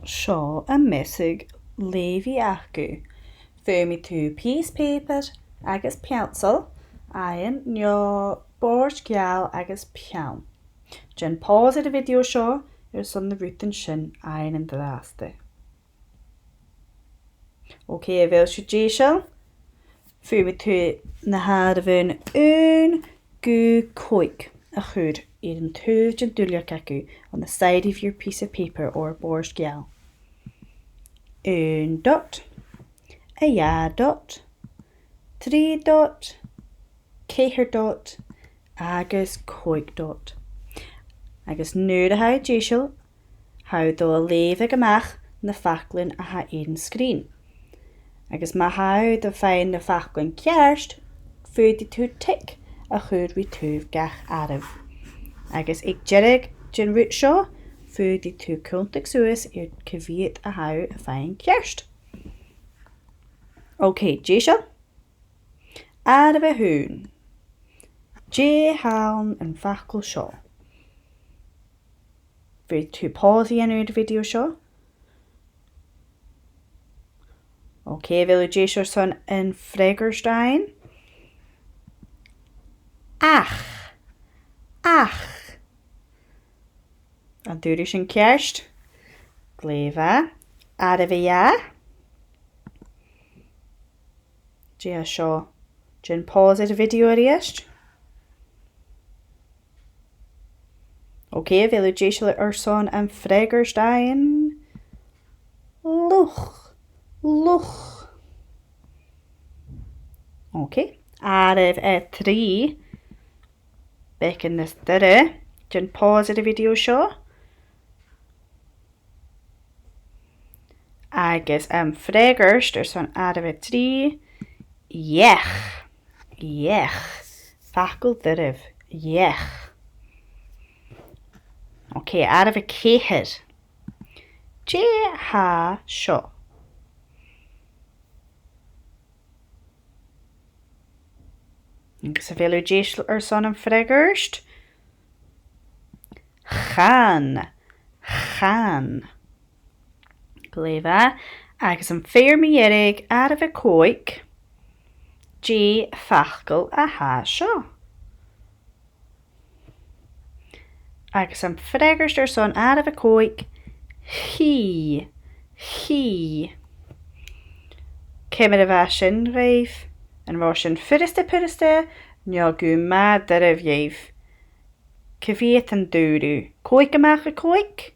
Seo a Measadh leughaidh acu. Fuaimid tú piece paper agus pencil aon nó board geal agus peann. Gin pause the video seo son na ruútain sin aon an dráasta. Ok, bhfuil siú déisial. Fuaimid tú na hardhain 1, 2, 5 a chud ar an túid an dúileach acu on the side of your piece of paper or board geal. 1 dot, a dot, 3 dot, 4 dot, agus 5 dot. Agus nuair a ha déisial, how dó a leibh amach na faclin a ha éan screen. Agus má how do féin na faclin cearst, fuaidi tú tic a chud wi túh gach arab. Agus ag jerig gin root seo, fuaidi tú cúntaach suas ar cyfiad a how a féin cearst. Ok, déisial. Arab a hún. Dé hawn an facl seo. Fuaidi tú pause anú the video seo. Ok, bhfuil déisiir son in Fregerstein. Ach. An dúirí sin cearst. Gléimhe. Arab Dé seo. Gin pause the video aríist. Ok, bhfuil déisiir son in Fregerstein. Luch. Ok, Arab 3. Becin this dure. Gin pause the video seo. Agus fregarst son Arab 3. Yech. Facl dyrif. Yech. Ok, Arab 4. Dé ha seo. Agus a bhfuil déisiil son an fregarst. Chan. Gléimhe. Agus an féirmíorig Arab 5. Dé facl a ha seo. Agus an fregarst son Arab 5. Hí. Céimid a bheith sin raibh. An bhá sin firiste, nó go mad ar a bhéh. Cyfiad an dúrú. 5 amach a 5.